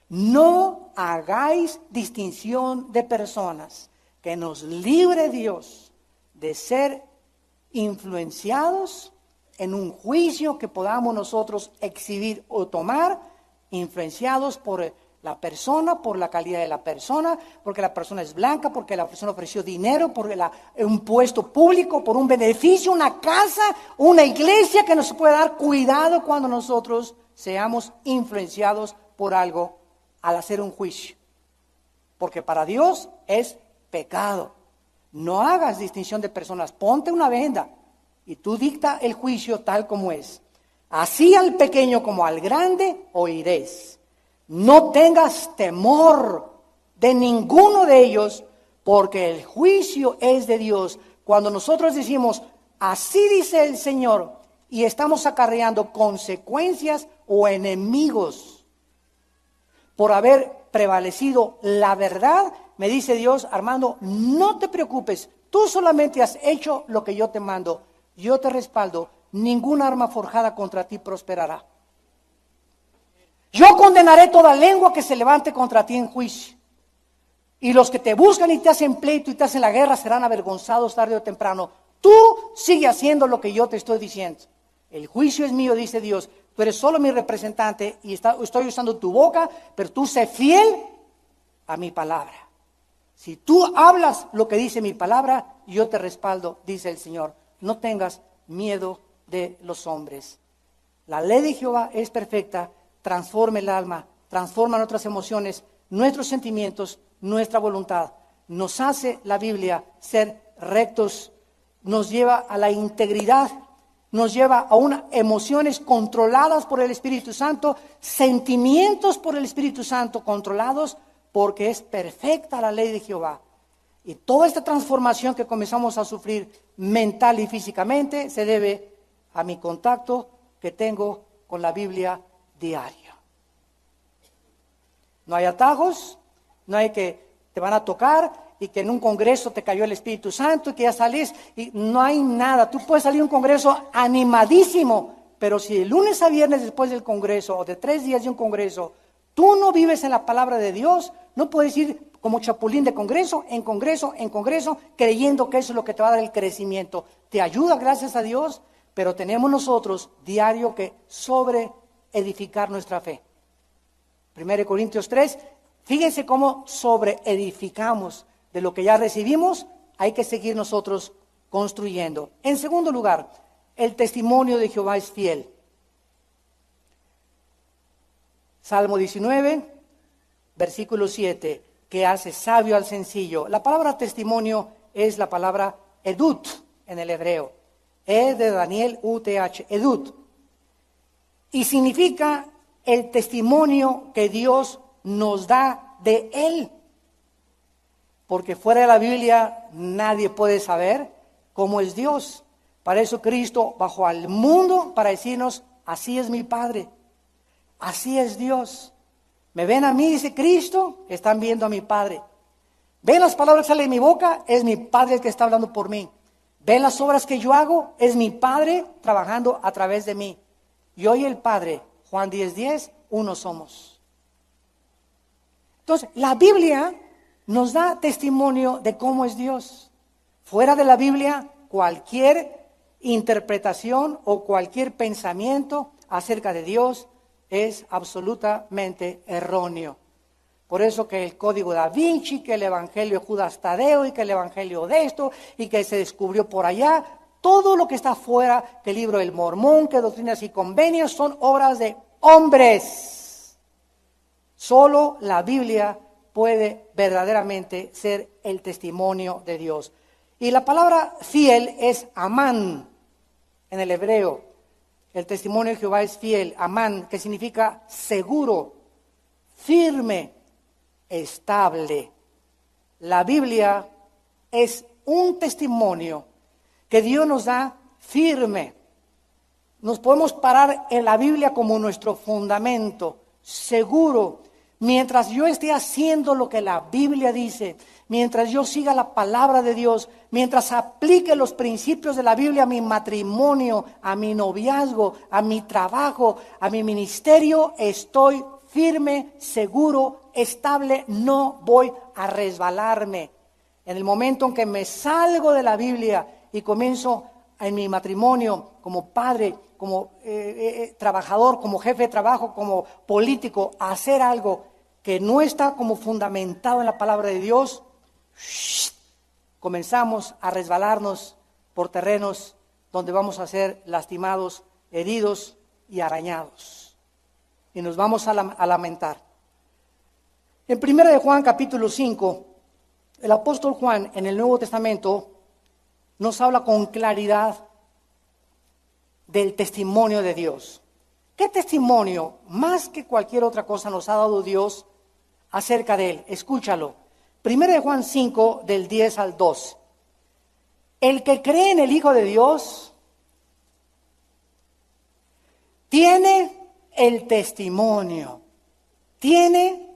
No hagáis distinción de personas. Que nos libre Dios de ser influenciados en un juicio que podamos nosotros exhibir o tomar, influenciados por la persona, por la calidad de la persona, porque la persona es blanca, porque la persona ofreció dinero, por un puesto público, por un beneficio, una casa, una iglesia, que nos puede dar cuidado cuando nosotros seamos influenciados por algo al hacer un juicio. Porque para Dios es pecado. No hagas distinción de personas, ponte una venda y tú dicta el juicio tal como es. Así al pequeño como al grande oiréis. No tengas temor de ninguno de ellos, porque el juicio es de Dios. Cuando nosotros decimos, así dice el Señor, y estamos acarreando consecuencias o enemigos por haber prevalecido la verdad, me dice Dios, Armando, no te preocupes, tú solamente has hecho lo que yo te mando, yo te respaldo, ningún arma forjada contra ti prosperará. Yo condenaré toda lengua que se levante contra ti en juicio. Y los que te buscan y te hacen pleito y te hacen la guerra serán avergonzados tarde o temprano. Tú sigue haciendo lo que yo te estoy diciendo. El juicio es mío, dice Dios. Tú eres solo mi representante y estoy usando tu boca, pero tú sé fiel a mi palabra. Si tú hablas lo que dice mi palabra, yo te respaldo, dice el Señor. No tengas miedo de los hombres. La ley de Jehová es perfecta, transforma el alma, transforma nuestras emociones, nuestros sentimientos, nuestra voluntad. Nos hace la Biblia ser rectos, nos lleva a la integridad nos lleva a unas emociones controladas por el Espíritu Santo, sentimientos por el Espíritu Santo controlados, porque es perfecta la ley de Jehová. Y toda esta transformación que comenzamos a sufrir mental y físicamente se debe a mi contacto que tengo con la Biblia diaria. No hay atajos, no hay que te van a tocar y que en un congreso te cayó el Espíritu Santo y que ya salís y no hay nada. Tú puedes salir a un congreso animadísimo, pero si de lunes a viernes después del congreso o de 3 días de un congreso, tú no vives en la palabra de Dios, no puedes ir como chapulín de congreso, en congreso, en congreso, creyendo que eso es lo que te va a dar el crecimiento. Te ayuda, gracias a Dios, pero tenemos nosotros diario que sobre edificar nuestra fe. 1 Corintios 3, fíjense cómo sobre edificamos de lo que ya recibimos, hay que seguir nosotros construyendo. En segundo lugar, el testimonio de Jehová es fiel. Salmo 19, versículo 7, que hace sabio al sencillo. La palabra testimonio es la palabra edut en el hebreo. E de Daniel, U-T-H, edut. Y significa el testimonio que Dios nos da de Él. Porque fuera de la Biblia nadie puede saber cómo es Dios. Para eso Cristo bajó al mundo para decirnos, así es mi Padre, así es Dios. Me ven a mí, dice Cristo, están viendo a mi Padre. Ven las palabras que salen de mi boca, es mi Padre el que está hablando por mí. Ven las obras que yo hago, es mi Padre trabajando a través de mí. Yo y el Padre, Juan 10:10, uno somos. Entonces, la Biblia nos da testimonio de cómo es Dios. Fuera de la Biblia, cualquier interpretación o cualquier pensamiento acerca de Dios es absolutamente erróneo. Por eso que el Código da Vinci, que el Evangelio de Judas Tadeo y que el Evangelio de esto y que se descubrió por allá, todo lo que está fuera del libro del Mormón, que Doctrinas y Convenios son obras de hombres. Solo la Biblia puede verdaderamente ser el testimonio de Dios. Y la palabra fiel es amán en el hebreo. El testimonio de Jehová es fiel, amán, que significa seguro, firme, estable. La Biblia es un testimonio que Dios nos da firme. Nos podemos parar en la Biblia como nuestro fundamento, seguro. Mientras yo esté haciendo lo que la Biblia dice, mientras yo siga la palabra de Dios, mientras aplique los principios de la Biblia a mi matrimonio, a mi noviazgo, a mi trabajo, a mi ministerio, estoy firme, seguro, estable, no voy a resbalarme. En el momento en que me salgo de la Biblia y comienzo en mi matrimonio como padre, como trabajador, como jefe de trabajo, como político, a hacer algo que no está como fundamentado en la palabra de Dios, comenzamos a resbalarnos por terrenos donde vamos a ser lastimados, heridos y arañados. Y nos vamos a lamentar. En 1 de Juan capítulo 5, el apóstol Juan en el Nuevo Testamento nos habla con claridad del testimonio de Dios. ¿Qué testimonio, más que cualquier otra cosa, nos ha dado Dios acerca de Él? Escúchalo. 1 de Juan 5, del 10 al 2. El que cree en el Hijo de Dios tiene el testimonio, tiene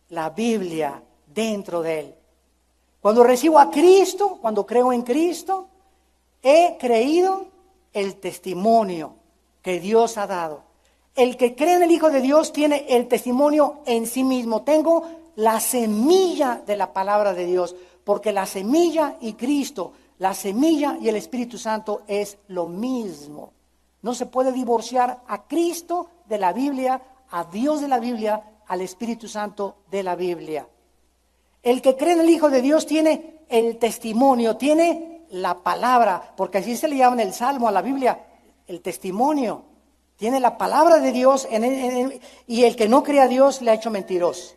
la Biblia dentro de él. Cuando recibo a Cristo, cuando creo en Cristo, he creído el testimonio que Dios ha dado. El que cree en el Hijo de Dios tiene el testimonio en sí mismo. Tengo la semilla de la palabra de Dios, porque la semilla y Cristo, la semilla y el Espíritu Santo es lo mismo. No se puede divorciar a Cristo de la Biblia, a Dios de la Biblia, al Espíritu Santo de la Biblia. El que cree en el Hijo de Dios tiene el testimonio, tiene la palabra, porque así se le llama en el Salmo a la Biblia, el testimonio. Tiene la palabra de Dios y el que no cree a Dios le ha hecho mentiroso.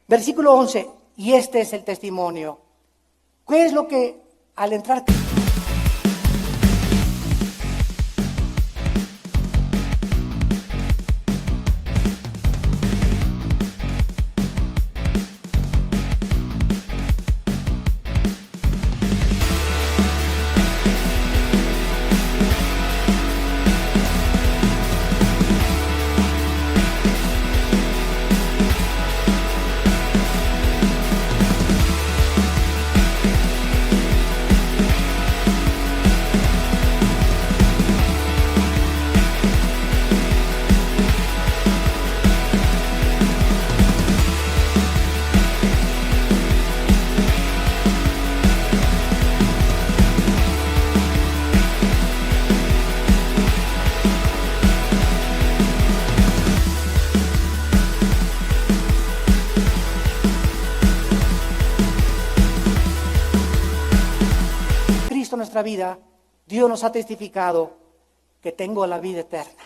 Versículo 11, y este es el testimonio. ¿Qué es lo que al entrar? nuestra vida, Dios nos ha testificado que tengo la vida eterna.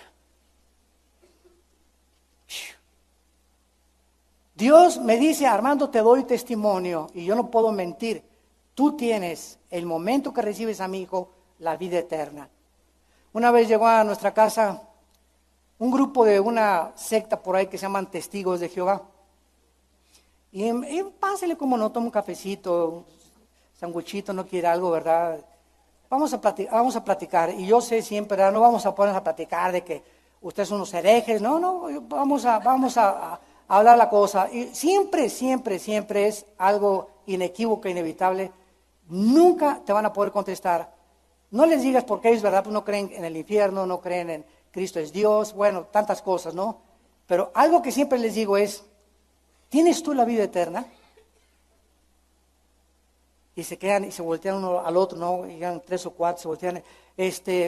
Dios me dice, Armando, te doy testimonio, y yo no puedo mentir. Tú tienes, el momento que recibes a mi hijo, la vida eterna. Una vez llegó a nuestra casa un grupo de una secta por ahí que se llaman Testigos de Jehová. Y pásale, como no, toma un cafecito, un sanguchito, no quiere algo, ¿verdad? Vamos a platicar. Y yo sé siempre, ¿verdad? No vamos a ponernos a platicar de que ustedes son unos herejes. No, vamos a hablar la cosa. Y siempre es algo inequívoco, inevitable. Nunca te van a poder contestar. No les digas porque ellos, ¿verdad? Pues no creen en el infierno, no creen en Cristo es Dios, bueno, tantas cosas, ¿no? Pero algo que siempre les digo es, ¿tienes tú la vida eterna? Y se quedan y se voltean uno al otro, ¿no? Y llegan 3 o 4, se voltean.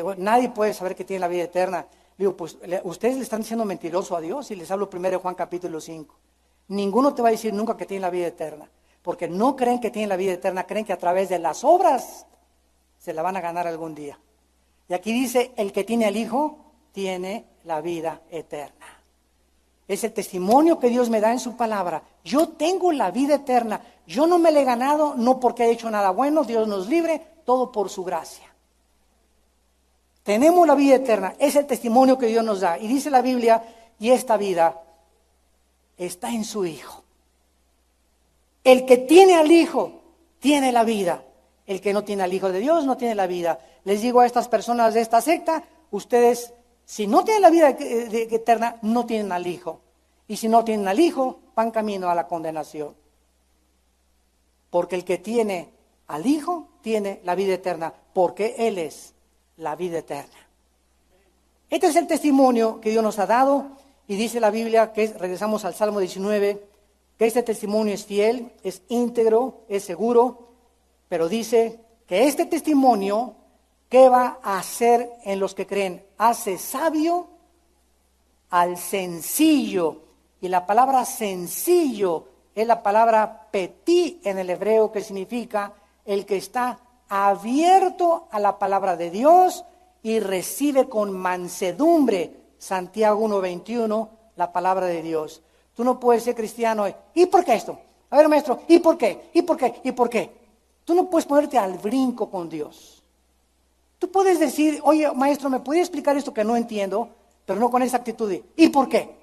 Bueno, nadie puede saber que tiene la vida eterna. Digo, pues ustedes le están diciendo mentiroso a Dios, y les hablo primero de Juan capítulo 5. Ninguno te va a decir nunca que tiene la vida eterna, porque no creen que tienen la vida eterna, creen que a través de las obras se la van a ganar algún día. Y aquí dice, el que tiene al Hijo tiene la vida eterna. Es el testimonio que Dios me da en su palabra. Yo tengo la vida eterna. Yo no me la he ganado, no porque he hecho nada bueno. Dios nos libre, todo por su gracia. Tenemos la vida eterna. Es el testimonio que Dios nos da. Y dice la Biblia, y esta vida está en su Hijo. El que tiene al Hijo tiene la vida. El que no tiene al Hijo de Dios no tiene la vida. Les digo a estas personas de esta secta, ustedes, si no tienen la vida eterna, no tienen al Hijo. Y si no tienen al Hijo, van camino a la condenación. Porque el que tiene al Hijo tiene la vida eterna, porque Él es la vida eterna. Este es el testimonio que Dios nos ha dado, y dice la Biblia, regresamos al Salmo 19, que este testimonio es fiel, es íntegro, es seguro, pero dice que este testimonio, ¿qué va a hacer en los que creen? Hace sabio al sencillo. Y la palabra sencillo es la palabra petí en el hebreo, que significa el que está abierto a la palabra de Dios y recibe con mansedumbre, Santiago 1:21, la palabra de Dios. Tú no puedes ser cristiano. ¿Y por qué esto? A ver, maestro, ¿y por qué? ¿Y por qué? ¿Y por qué? Tú no puedes ponerte al brinco con Dios. Tú puedes decir, oye, maestro, ¿me puede explicar esto que no entiendo? Pero no con esa actitud de, ¿y por qué?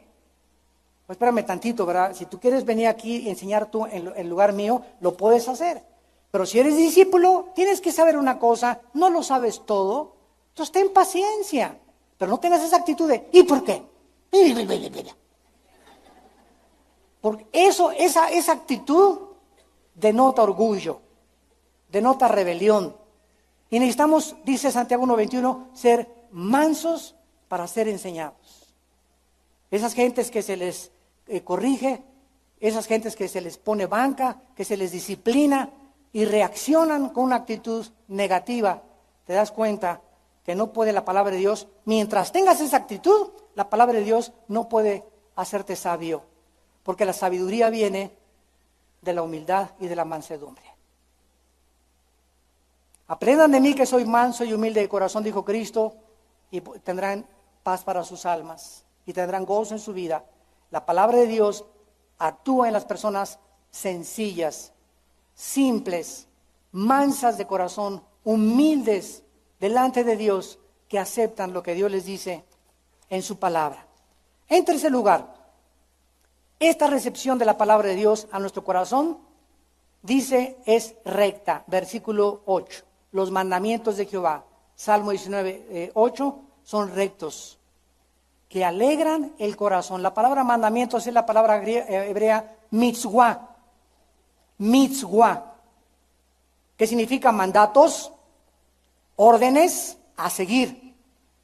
Pues espérame tantito, ¿verdad? Si tú quieres venir aquí y enseñar tú en lugar mío, lo puedes hacer. Pero si eres discípulo, tienes que saber una cosa, no lo sabes todo, entonces ten paciencia. Pero no tengas esa actitud de, ¿y por qué? Porque esa actitud denota orgullo, denota rebelión. Y necesitamos, dice Santiago 1:21, ser mansos para ser enseñados. Esas gentes que se les corrige, esas gentes que se les pone banca, que se les disciplina y reaccionan con una actitud negativa, te das cuenta que no puede la palabra de Dios. Mientras tengas esa actitud, la palabra de Dios no puede hacerte sabio, porque la sabiduría viene de la humildad y de la mansedumbre. Aprendan de mí que soy manso y humilde de corazón, dijo Cristo, y tendrán paz para sus almas y tendrán gozo en su vida. La palabra de Dios actúa en las personas sencillas, simples, mansas de corazón, humildes delante de Dios, que aceptan lo que Dios les dice en su palabra. En tercer lugar, esta recepción de la palabra de Dios a nuestro corazón, dice, es recta. Versículo 8. Los mandamientos de Jehová, Salmo 19:8, son rectos, que alegran el corazón. La palabra mandamientos es la palabra hebrea mitzvah. Mitzvah, que significa mandatos, órdenes a seguir,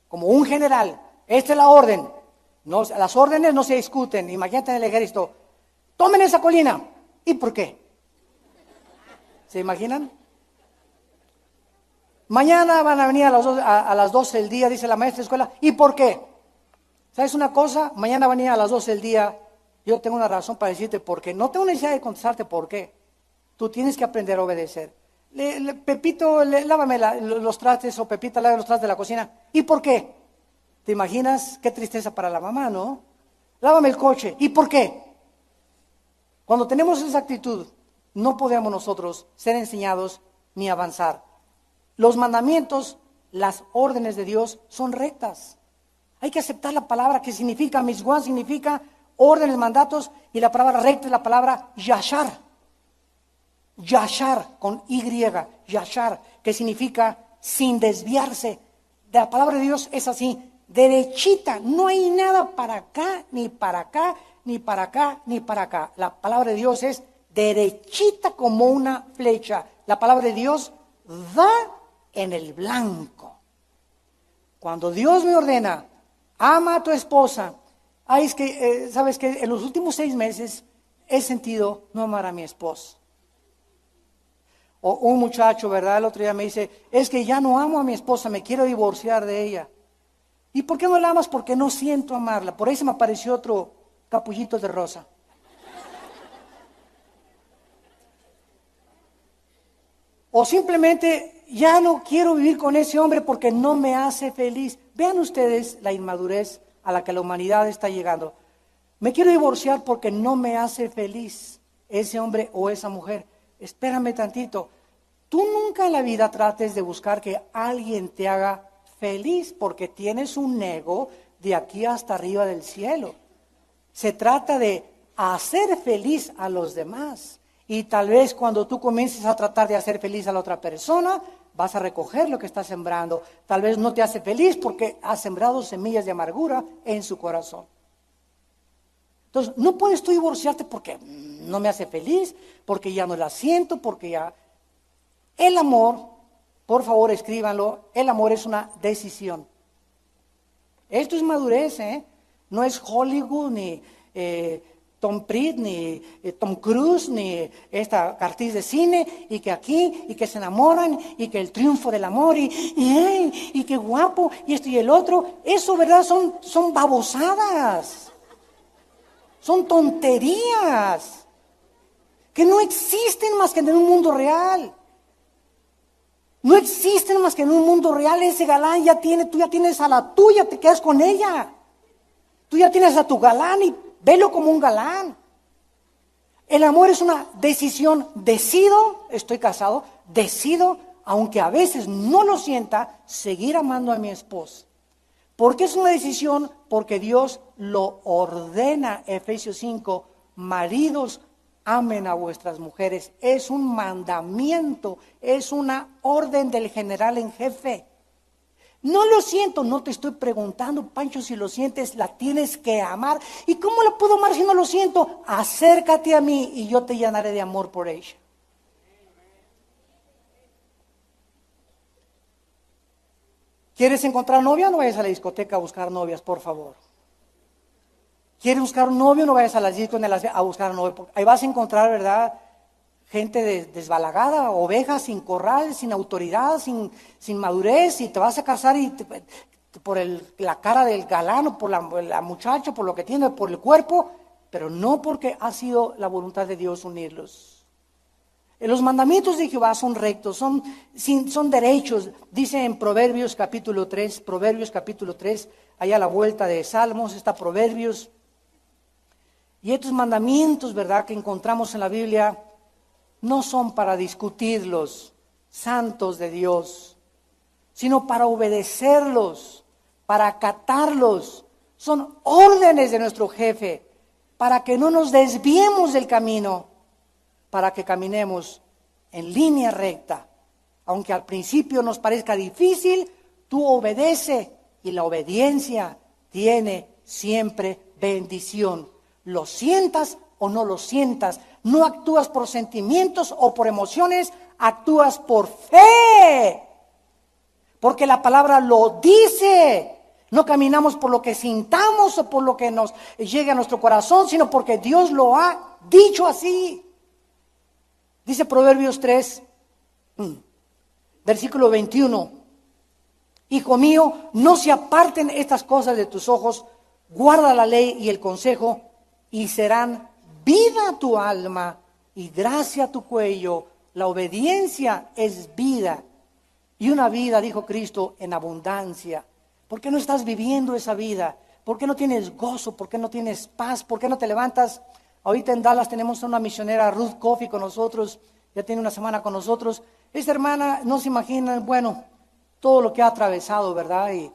como un general. Esta es la orden. No, las órdenes no se discuten. Imagínate en el ejército, tomen esa colina. ¿Y por qué? ¿Se imaginan? Mañana van a venir a las 12 del día, dice la maestra de escuela. ¿Y por qué? ¿Sabes una cosa? Mañana van a venir a las 12 del día. Yo tengo una razón para decirte por qué. No tengo necesidad de contestarte por qué. Tú tienes que aprender a obedecer. Pepito, lávame los trastes, o Pepita, lávame los trastes de la cocina. ¿Y por qué? ¿Te imaginas qué tristeza para la mamá, no? Lávame el coche. ¿Y por qué? Cuando tenemos esa actitud, no podemos nosotros ser enseñados ni avanzar. Los mandamientos, las órdenes de Dios son rectas. Hay que aceptar la palabra que significa, Mishwan significa órdenes, mandatos, y la palabra recta es la palabra yashar. Yashar, con Y, yashar, que significa sin desviarse. De la palabra de Dios es así, derechita, no hay nada para acá, ni para acá, ni para acá, ni para acá. La palabra de Dios es derechita como una flecha. La palabra de Dios da en el blanco. Cuando Dios me ordena, ama a tu esposa, es que, sabes que en los últimos 6 meses he sentido no amar a mi esposa. O un muchacho, ¿verdad? El otro día me dice, es que ya no amo a mi esposa, me quiero divorciar de ella. ¿Y por qué no la amas? Porque no siento amarla. Por ahí se me apareció otro capullito de rosa. O simplemente ya no quiero vivir con ese hombre porque no me hace feliz. Vean ustedes la inmadurez a la que la humanidad está llegando. Me quiero divorciar porque no me hace feliz ese hombre o esa mujer. Espérame tantito. Tú nunca en la vida trates de buscar que alguien te haga feliz porque tienes un ego de aquí hasta arriba del cielo. Se trata de hacer feliz a los demás. Y tal vez cuando tú comiences a tratar de hacer feliz a la otra persona, vas a recoger lo que estás sembrando. Tal vez no te hace feliz porque has sembrado semillas de amargura en su corazón. Entonces, no puedes tú divorciarte porque no me hace feliz, porque ya no la siento, porque ya... El amor, por favor escríbanlo, el amor es una decisión. Esto es madurez, no es Hollywood, ni Tom Pritt, ni Tom Cruise, ni esta actriz de cine, y que aquí, y que se enamoran, y que el triunfo del amor, y qué guapo, y esto y el otro. Eso, ¿verdad? Son babosadas. Son tonterías que no existen más que en un mundo real. No existen más que en un mundo real. Ese galán tú ya tienes a la tuya, te quedas con ella. Tú ya tienes a tu galán y velo como un galán. El amor es una decisión. Decido, estoy casado, decido, aunque a veces no lo sienta, seguir amando a mi esposa. ¿Por qué es una decisión? Porque Dios lo ordena. Efesios 5, maridos, amen a vuestras mujeres. Es un mandamiento, es una orden del general en jefe. No lo siento, no te estoy preguntando, Pancho, si lo sientes, la tienes que amar. ¿Y cómo la puedo amar si no lo siento? Acércate a mí y yo te llenaré de amor por ella. ¿Quieres encontrar novia? No vayas a la discoteca a buscar novias, por favor. ¿Quieres buscar un novio? No vayas a las discos a buscar un novio. Ahí vas a encontrar, ¿verdad?, gente desbalagada, ovejas sin corral, sin autoridad, sin madurez, y te vas a casar y por la cara del galán, o por la muchacha, por lo que tiene, por el cuerpo, pero no porque ha sido la voluntad de Dios unirlos. Los mandamientos de Jehová son rectos, son derechos. Dice en Proverbios capítulo 3, allá a la vuelta de Salmos está Proverbios. Y estos mandamientos, ¿verdad?, que encontramos en la Biblia, no son para discutirlos, santos de Dios, sino para obedecerlos, para acatarlos. Son órdenes de nuestro jefe, para que no nos desviemos del camino, para que caminemos en línea recta. Aunque al principio nos parezca difícil, tú obedece, y la obediencia tiene siempre bendición. Lo sientas o no lo sientas, no actúas por sentimientos o por emociones, actúas por fe. Porque la palabra lo dice. No caminamos por lo que sintamos o por lo que nos llegue a nuestro corazón, sino porque Dios lo ha dicho así. Dice Proverbios 3, versículo 21. Hijo mío, no se aparten estas cosas de tus ojos, guarda la ley y el consejo, y serán vida a tu alma y gracia a tu cuello. La obediencia es vida. Y una vida, dijo Cristo, en abundancia. ¿Por qué no estás viviendo esa vida? ¿Por qué no tienes gozo? ¿Por qué no tienes paz? ¿Por qué no te levantas? Ahorita en Dallas tenemos a una misionera, Ruth Coffey, con nosotros. Ya tiene una semana con nosotros. Esta hermana, no se imaginan, bueno, todo lo que ha atravesado, ¿verdad? Y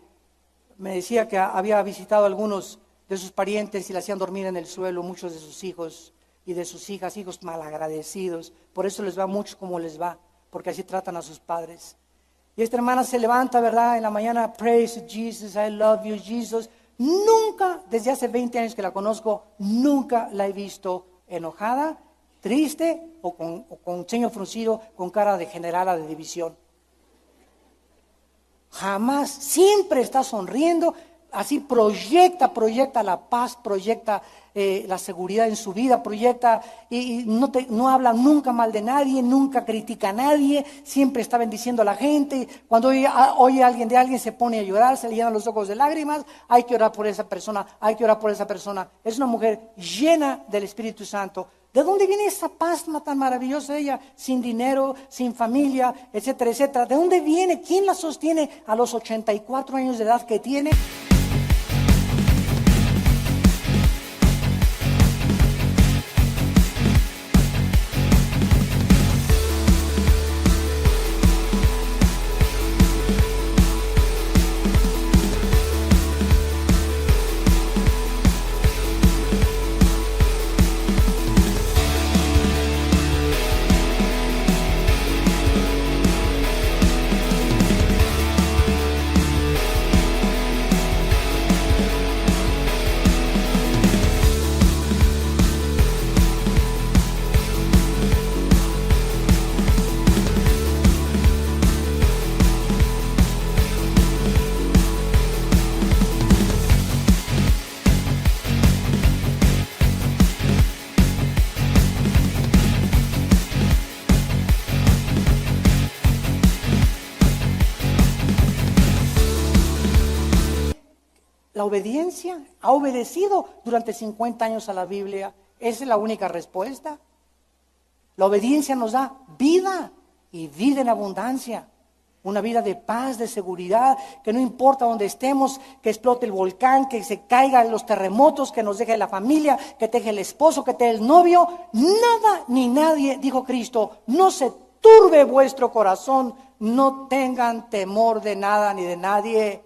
me decía que había visitado a algunos de sus parientes y le hacían dormir en el suelo, muchos de sus hijos y de sus hijas, hijos malagradecidos. Por eso les va mucho como les va, porque así tratan a sus padres. Y esta hermana se levanta, ¿verdad? En la mañana, praise Jesus, I love you, Jesus. Nunca, desde hace 20 años que la conozco, nunca la he visto enojada, triste o con ceño fruncido, con cara de generala de división. Jamás, siempre está sonriendo, así proyecta la paz, proyecta la seguridad en su vida, proyecta y no habla nunca mal de nadie, nunca critica a nadie, siempre está bendiciendo a la gente. Cuando oye a alguien de alguien se pone a llorar, se le llenan los ojos de lágrimas, hay que orar por esa persona, hay que orar por esa persona. Es una mujer llena del Espíritu Santo. ¿De dónde viene esa paz tan maravillosa de ella? Sin dinero, sin familia, etcétera, etcétera. ¿De dónde viene? ¿Quién la sostiene a los 84 años de edad que tiene? La obediencia, ha obedecido durante 50 años a la Biblia. Esa es la única respuesta. La obediencia nos da vida y vida en abundancia. Una vida de paz, de seguridad, que no importa dónde estemos, que explote el volcán, que se caigan los terremotos, que nos deje la familia, que te deje el esposo, que te deje el novio. Nada ni nadie, dijo Cristo, no se turbe vuestro corazón, no tengan temor de nada ni de nadie.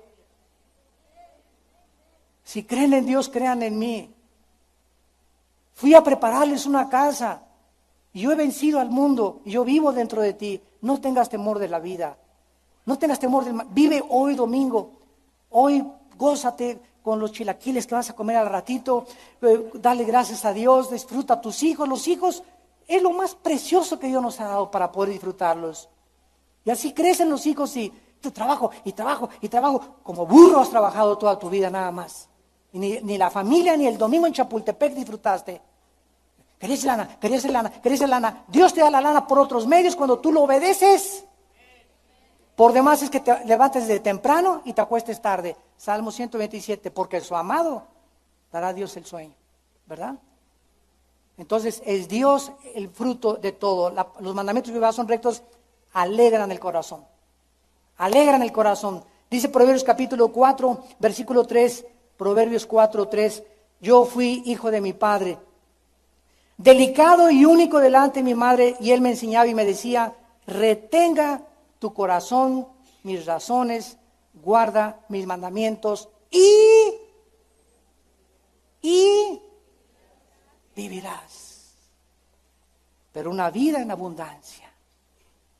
Si creen en Dios, crean en mí. Fui a prepararles una casa. Y yo he vencido al mundo. Y yo vivo dentro de ti. No tengas temor de la vida. No tengas temor del mal. Vive hoy domingo. Hoy gózate con los chilaquiles que vas a comer al ratito. Dale gracias a Dios. Disfruta a tus hijos. Los hijos es lo más precioso que Dios nos ha dado para poder disfrutarlos. Y así crecen los hijos y tu trabajo, y trabajo, y trabajo. Como burro has trabajado toda tu vida nada más. Y ni la familia ni el domingo en Chapultepec disfrutaste. Querías lana, querías lana, querías lana. Dios te da la lana por otros medios cuando tú lo obedeces. Por demás es que te levantes de temprano y te acuestes tarde. Salmo 127, porque su amado dará a Dios el sueño, ¿verdad? Entonces es Dios el fruto de todo. Los mandamientos de Jehová son rectos, alegran el corazón. Alegran el corazón. Dice Proverbios capítulo 4, versículo 3, Proverbios 4, 3. Yo fui hijo de mi padre, delicado y único delante de mi madre, y él me enseñaba y me decía, retenga tu corazón mis razones, guarda mis mandamientos y vivirás. Pero una vida en abundancia.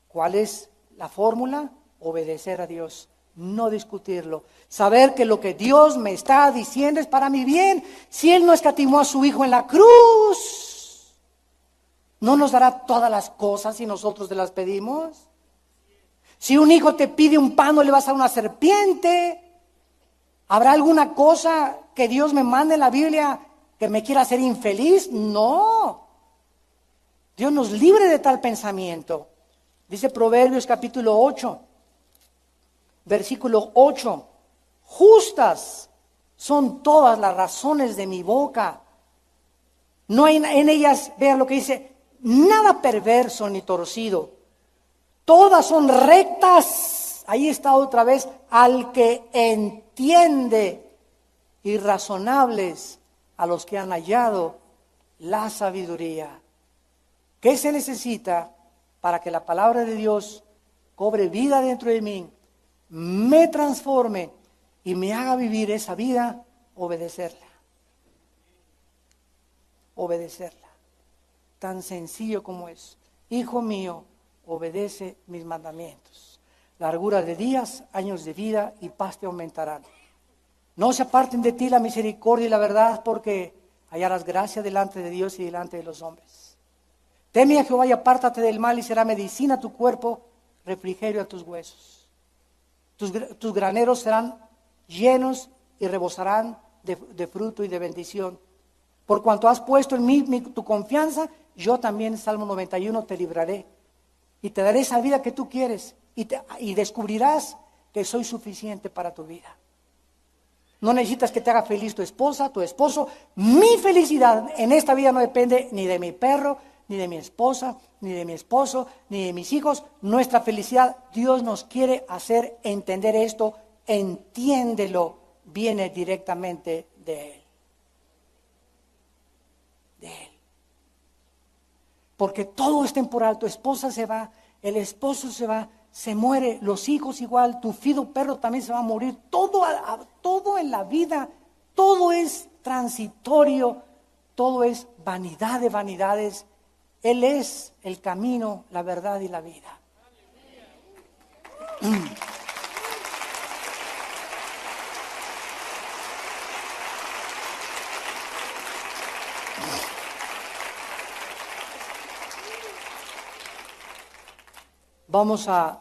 ¿Cuál es la fórmula? Obedecer a Dios, no discutirlo. Saber que lo que Dios me está diciendo es para mi bien. Si Él no escatimó a su Hijo en la cruz, ¿no nos dará todas las cosas si nosotros te las pedimos? Si un hijo te pide un pan, ¿no le vas a dar una serpiente? ¿Habrá alguna cosa que Dios me mande en la Biblia que me quiera hacer infeliz? No. Dios nos libre de tal pensamiento. Dice Proverbios capítulo 8, versículo 8. Justas son todas las razones de mi boca. No hay en ellas, vean lo que dice, nada perverso ni torcido. Todas son rectas. Ahí está otra vez, al que entiende, y razonables a los que han hallado la sabiduría. ¿Qué se necesita para que la palabra de Dios cobre vida dentro de mí, me transforme y me haga vivir esa vida? Obedecerla. Obedecerla. Tan sencillo como es. Hijo mío, obedece mis mandamientos. Largura de días, años de vida y paz te aumentarán. No se aparten de ti la misericordia y la verdad, porque hallarás gracia delante de Dios y delante de los hombres. Teme a Jehová y apártate del mal, y será medicina a tu cuerpo, refrigerio a tus huesos. Tus graneros serán llenos y rebosarán de fruto y de bendición. Por cuanto has puesto en mí tu confianza, yo también, Salmo 91, te libraré. Y te daré esa vida que tú quieres. Y descubrirás que soy suficiente para tu vida. No necesitas que te haga feliz tu esposa, tu esposo. Mi felicidad en esta vida no depende ni de mi perro, ni de mi esposa, ni de mi esposo, ni de mis hijos. Nuestra felicidad, Dios nos quiere hacer entender esto. Entiéndelo, viene directamente de Él. De Él. Porque todo es temporal. Tu esposa se va, el esposo se va, se muere, los hijos igual, tu fido perro también se va a morir. Todo en la vida, todo es transitorio, todo es vanidad de vanidades. Él es el camino, la verdad y la vida. Vamos a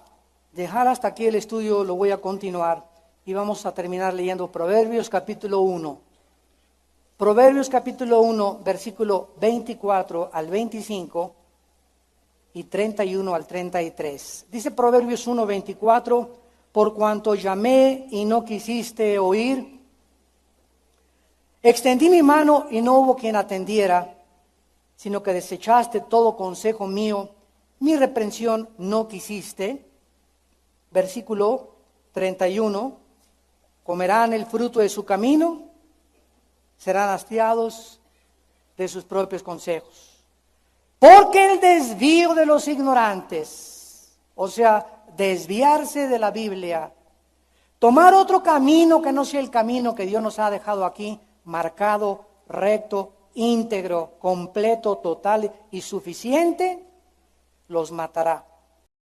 dejar hasta aquí el estudio, lo voy a continuar y vamos a terminar leyendo Proverbios capítulo 1. Proverbios capítulo 1, versículo 24 al 25 y 31 al 33. Dice Proverbios 1, 24, por cuanto llamé y no quisiste oír, extendí mi mano y no hubo quien atendiera, sino que desechaste todo consejo mío, mi reprensión no quisiste. Versículo 31, comerán el fruto de su camino, serán hastiados de sus propios consejos. Porque el desvío de los ignorantes, o sea, desviarse de la Biblia, tomar otro camino que no sea el camino que Dios nos ha dejado aquí, marcado, recto, íntegro, completo, total y suficiente, los matará.